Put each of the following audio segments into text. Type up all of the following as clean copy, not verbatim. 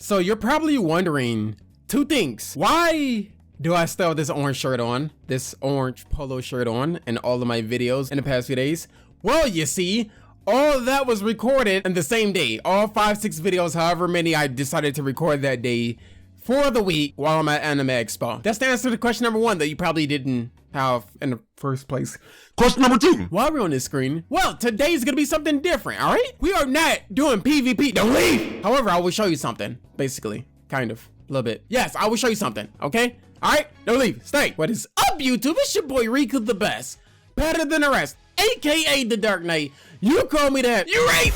So you're probably wondering two things. Why do I still have this orange shirt on, this orange polo shirt on in all of my videos in the past few days? Well, you see, all of that was recorded in the same day. All 5-6 videos, however many I decided to record that day for the week while I'm at Anime Expo. That's the answer to question number 1 that you probably didn't have in the first place. Question number 2. While we're on this screen, well, today's gonna be something different, all right? We are not doing PvP, don't leave! However, I will show you something, basically, kind of, a little bit. Yes, I will show you something, okay? All right, don't leave, stay. What is up, YouTube? It's your boy, RikuTheBest, better than the rest, AKA the Dark Knight. You call me that, you right?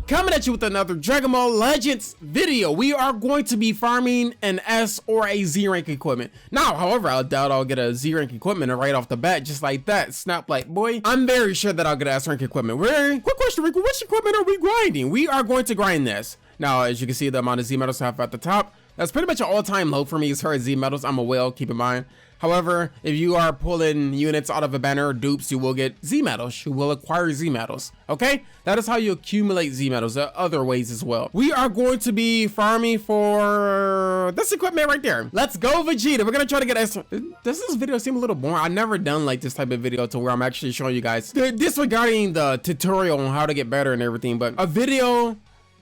Coming at you with another Dragon Ball Legends video. We are going to be farming an S or a Z rank equipment. Now, however, I doubt I'll get a Z rank equipment right off the bat, just like that. Snap like, boy. I'm very sure that I'll get S rank equipment. Quick question, Riku, which equipment are we grinding? We are going to grind this. Now, as you can see, the amount of Z medals I have at the top, that's pretty much an all-time low for me as far as Z medals. I'm a whale, keep in mind. However, if you are pulling units out of a banner or dupes, you will get Z medals. You will acquire Z medals, okay? That is how you accumulate Z medals. There are other ways as well. We are going to be farming for this equipment right there. Let's go, Vegeta. We're gonna try to get S. Does this video seem a little boring? I've never done like this type of video to where I'm actually showing you guys, disregarding the tutorial on how to get better and everything, but a video,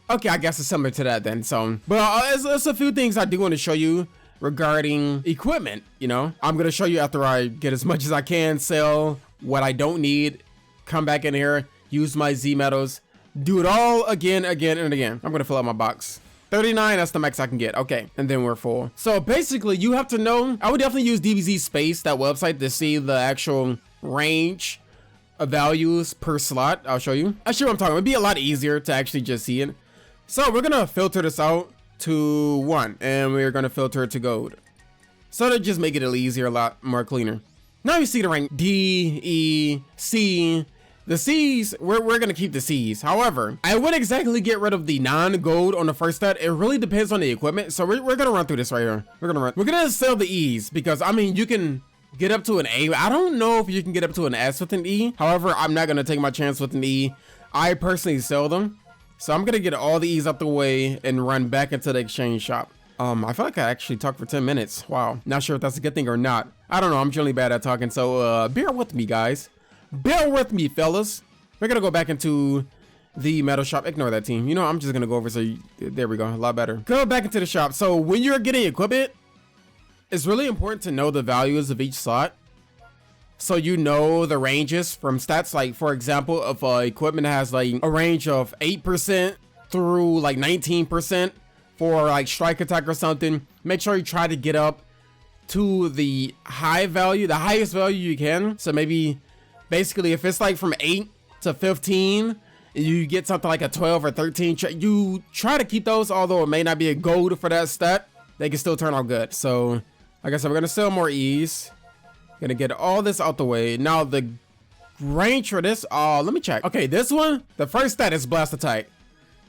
okay, I guess it's similar to that then. So, but it's a few things I do want to show you regarding equipment. You know, I'm gonna show you after I get as much as I can, sell what I don't need, come back in here, use my Z medals, do it all again and again. I'm gonna fill out my box. 39, that's the max I can get. Okay, and then we're full. So basically, you have to know, I would definitely use DBZ Space, that website, to see the actual range of values per slot. I'll show you. I show what I'm talking about. It'd be a lot easier to actually just see it. So we're gonna filter this out to 1, and we're gonna filter it to gold, so to just make it a little easier, a lot more cleaner. Now you see the rank D, E, C. The C's, we're gonna keep the C's. However, I wouldn't exactly get rid of the non-gold on the first stat. It really depends on the equipment. So we're gonna run through this right here. We're gonna sell the E's, because I mean, you can get up to an A. I don't know if you can get up to an S with an E. However, I'm not gonna take my chance with an E. I personally sell them. So I'm gonna get all the E's up the way and run back into the exchange shop. I feel like I actually talked for 10 minutes. Wow. Not sure if that's a good thing or not. I don't know. I'm generally bad at talking. So bear with me, guys. Bear with me, fellas. We're gonna go back into the metal shop. Ignore that team. You know, I'm just gonna go over. There we go. A lot better. Go back into the shop. So when you're getting equipment, it's really important to know the values of each slot, so you know the ranges from stats. Like, for example, if equipment has like a range of 8% through like 19% for like strike attack or something, make sure you try to get up to the high value, the highest value you can. So maybe basically if it's like from 8 to 15, you get something like a 12 or 13, you try to keep those, although it may not be a gold for that stat, they can still turn out good. So like I said, we're gonna sell more E's. Gonna get all this out the way. Now the range for this, let me check. Okay, this one, the first stat is blast attack.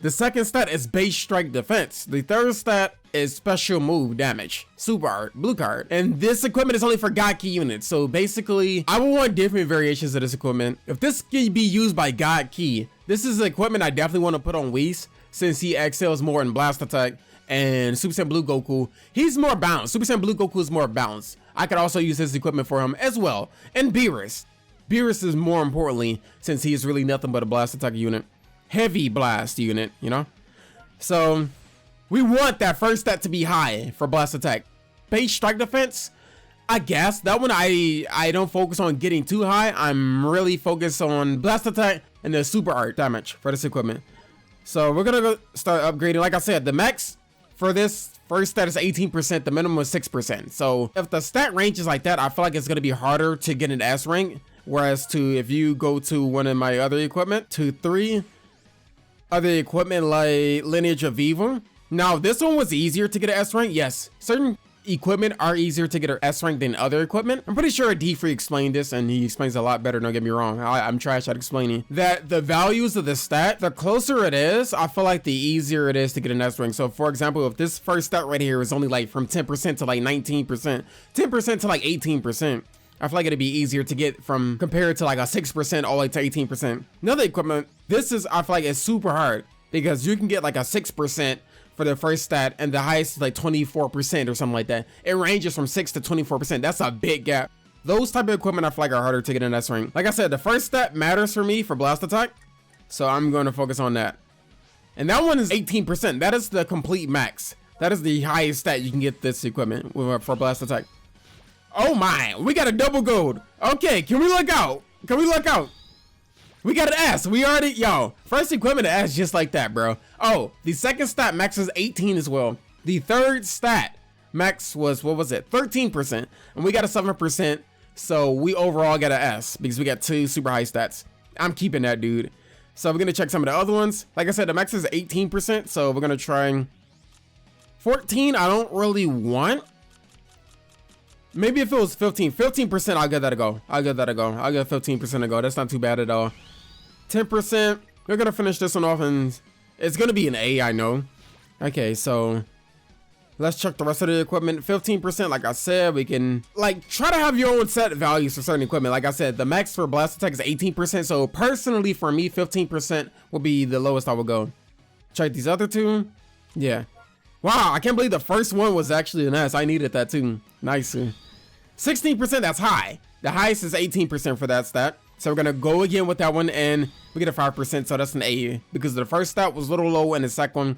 The second stat is base strike defense. The third stat is special move damage. Super art, blue card. And this equipment is only for God Key units. So basically, I will want different variations of this equipment. If this can be used by God Key, this is equipment I definitely want to put on Whis, since he excels more in blast attack. And Super Saiyan Blue Goku, he's more balanced. Super Saiyan Blue Goku is more balanced. I could also use his equipment for him as well. And Beerus. Beerus is more importantly, since he is really nothing but a blast attack unit. Heavy blast unit, you know? So we want that first stat to be high for blast attack. Base strike defense, I guess that one I don't focus on getting too high. I'm really focused on blast attack and the super art damage for this equipment. So we're gonna go start upgrading. Like I said, the max for this first stat is 18%, the minimum is 6%. So if the stat range is like that, I feel like it's gonna be harder to get an S rank. Whereas if you go to one of my other equipment, 2-3 other equipment like Lineage of Evil. Now this one was easier to get an S rank. Yes, certain equipment are easier to get an S rank than other equipment. I'm pretty sure D3 explained this, and he explains a lot better, don't get me wrong. I'm trash at explaining that the values of the stat, the closer it is, I feel like the easier it is to get an S rank. So for example, if this first stat right here is only like from 10% to like 19%, 10% to like 18%, I feel like it'd be easier to get from compared to like a 6% all the way to 18%. Another equipment, this is, I feel like it's super hard because you can get like a 6% for the first stat and the highest is like 24% or something like that. It ranges from 6 to 24%. That's a big gap. Those type of equipment I feel like are harder to get in S rank. Like I said, the first stat matters for me for blast attack. So I'm going to focus on that. And that one is 18%. That is the complete max. That is the highest stat you can get this equipment for blast attack. Oh my, we got a double gold. Okay, can we look out? Can we look out? We got an S. We already, yo, first equipment S just like that, bro. Oh, the second stat max is 18 as well. The third stat max was, what was it? 13%. And we got a 7%. So we overall got an S because we got 2 super high stats. I'm keeping that, dude. So we're going to check some of the other ones. Like I said, the max is 18%. So we're going to try 14. I don't really want. Maybe if it was 15%, I'll give that a go. I'll give 15% a go. That's not too bad at all. 10%. We're gonna finish this one off, and it's gonna be an A, I know. Okay, so let's check the rest of the equipment. 15%, like I said, we can like try to have your own set values for certain equipment. Like I said, the max for blast attack is 18%. So personally, for me, 15% will be the lowest I will go. Check these other two. Yeah. Wow, I can't believe the first one was actually an S. I needed that too. Nice. 16%, that's high. The highest is 18% for that stat. So we're gonna go again with that one, and we get a 5%, so that's an A. Because the first stat was a little low, and the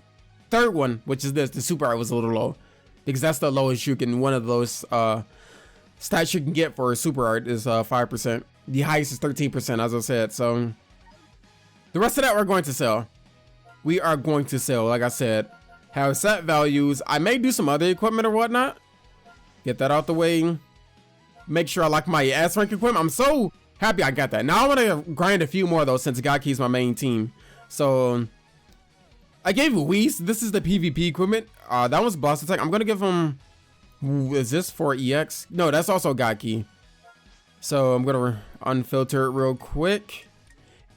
third one, which is this, the super art, was a little low. Because that's the lowest you can, one of those stats you can get for a super art is 5%. The highest is 13%, as I said. So the rest of that we're going to sell. We are going to sell, like I said. Have set values. I may do some other equipment or whatnot. Get that out the way. Make sure I like my S rank equipment. I'm so happy I got that. Now I want to grind a few more though, since Gaki is my main team. So I gave Whis. This is the PvP equipment. That was blast attack. I'm gonna give him. Is this for EX? No, that's also Gaki. So I'm gonna unfilter it real quick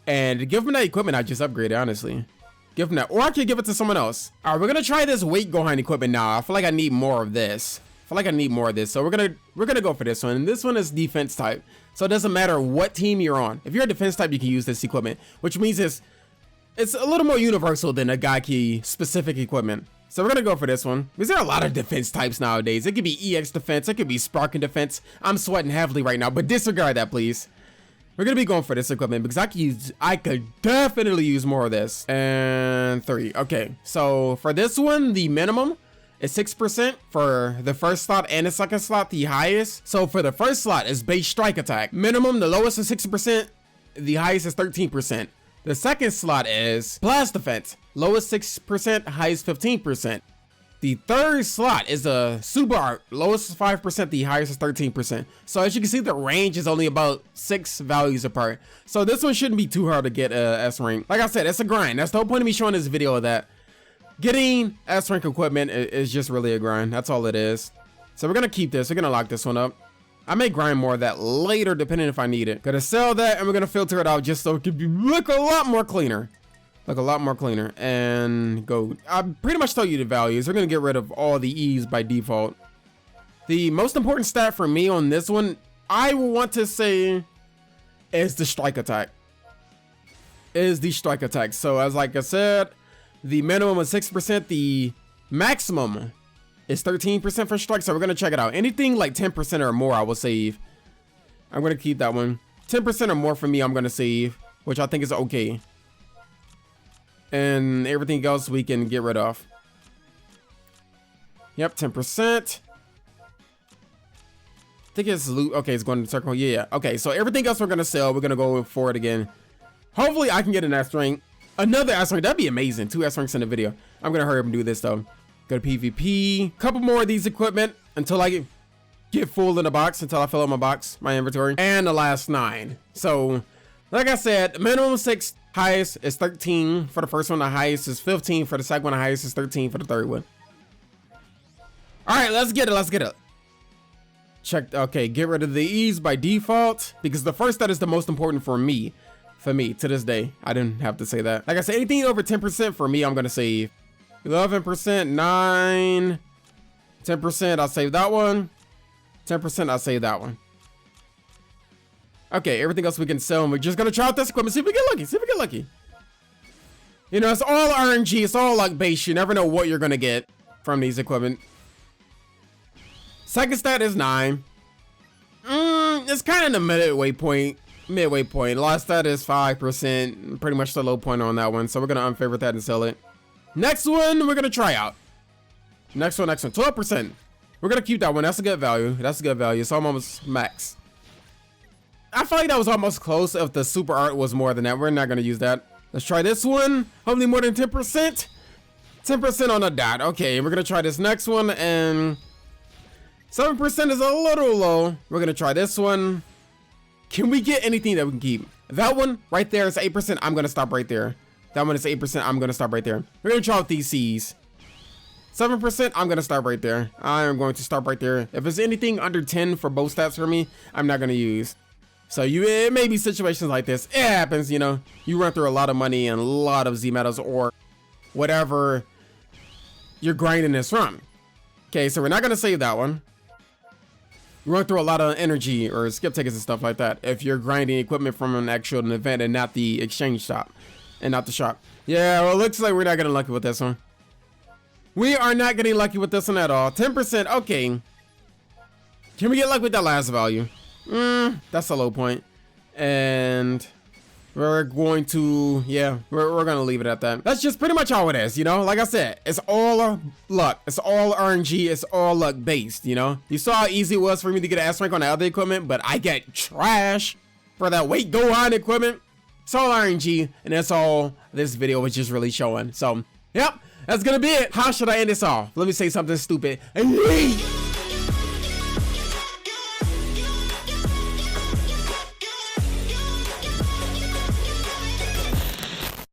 and give him that equipment I just upgraded. Honestly, give him that, or I could give it to someone else. All right, we're gonna try this weight Gohan equipment now. I feel like I need more of this. So we're gonna go for this one. And this one is defense type, so it doesn't matter what team you're on. If you're a defense type, you can use this equipment, which means it's a little more universal than a Gaki specific equipment. So we're gonna go for this one because there are a lot of defense types nowadays. It could be EX defense, it could be sparking defense. I'm sweating heavily right now, but disregard that, please. We're gonna be going for this equipment because I could definitely use more of this. And 3. Okay, so for this one, the minimum is 6% for the first slot, and the second slot, the highest. So for the first slot is base strike attack. Minimum, the lowest is 6%, the highest is 13%. The second slot is blast defense. Lowest 6%, highest 15%. The third slot is a super art. Lowest is 5%, the highest is 13%. So as you can see, the range is only about 6 values apart. So this one shouldn't be too hard to get S rank. Like I said, it's a grind. That's the whole point of me showing this video, that getting S rank equipment is just really a grind. That's all it is. So we're gonna keep this. We're gonna lock this one up. I may grind more of that later, depending if I need it. Gonna sell that, and we're gonna filter it out just so it can look a lot more cleaner. And go. I pretty much told you the values. We're gonna get rid of all the E's by default. The most important stat for me on this one, I will want to say, is the strike attack. So as like I said, the minimum is 6%. The maximum is 13% for strike. So we're gonna check it out. Anything like 10% or more, I will save. I'm gonna keep that one. 10% or more for me, I'm gonna save, which I think is okay. And everything else we can get rid of. Yep, 10%. I think it's loot. Okay, it's going to circle. Yeah. Okay, so everything else we're gonna sell. We're gonna go for it again. Hopefully, I can get an S rank. Another S rank. That'd be amazing. 2 S ranks in the video. I'm gonna hurry up and do this though. Go to PvP. Couple more of these equipment until I get full in the box. Until I fill up my box, my inventory, and the last 9. So, like I said, minimum 6. Highest is 13 for the first one. The highest is 15 for the second one. The highest is 13 for the third one. All right, let's get it. Check. Okay, get rid of the E's by default because the first stat is the most important for me. To this day, I didn't have to say that. Like I said, anything over 10% for me, I'm gonna save. 11%, 9, 10%. I'll save that one. 10%. I'll save that one. Okay, everything else we can sell, and we're just gonna try out this equipment, see if we get lucky, see if we get lucky. You know, it's all RNG, it's all luck based. You never know what you're gonna get from these equipment. Second stat is 9. It's kind of in the midway point. Last stat is 5%, pretty much the low point on that one. So we're gonna unfavorite that and sell it. Next one, we're gonna try out. Next one, 12%. We're gonna keep that one. That's a good value. It's almost max. I feel like that was almost close. If the super art was more than that, we're not gonna use that. Let's try this one. Hopefully more than 10%. 10% on the dot. Okay, we're gonna try this next one, and 7% is a little low. We're gonna try this one. Can we get anything that we can keep? That one right there is 8%. I'm gonna stop right there. That one is 8%. I'm gonna stop right there. We're gonna try out these C's. 7%. I'm gonna stop right there. I am going to stop right there. If it's anything under 10 for both stats for me, I'm not gonna use. So it may be situations like this. It happens, you know. You run through a lot of money and a lot of Z medals or whatever you're grinding this from. Okay, so we're not gonna save that one. You run through a lot of energy or skip tickets and stuff like that if you're grinding equipment from an actual event and not the exchange shop and not the shop. Yeah, well, it looks like we're not getting lucky with this one. We are not getting lucky with this one at all. 10%, okay. Can we get lucky with that last value? That's a low point. And we're going to, yeah, we're gonna leave it at that. That's just pretty much how it is, you know. Like I said, it's all luck, it's all RNG, it's all luck based, you know. You saw how easy it was for me to get an S rank on the other equipment, but I get trash for that weight go on equipment. It's all RNG, and that's all this video was just really showing. So yep, that's gonna be it. How should I end this off? Let me say something stupid.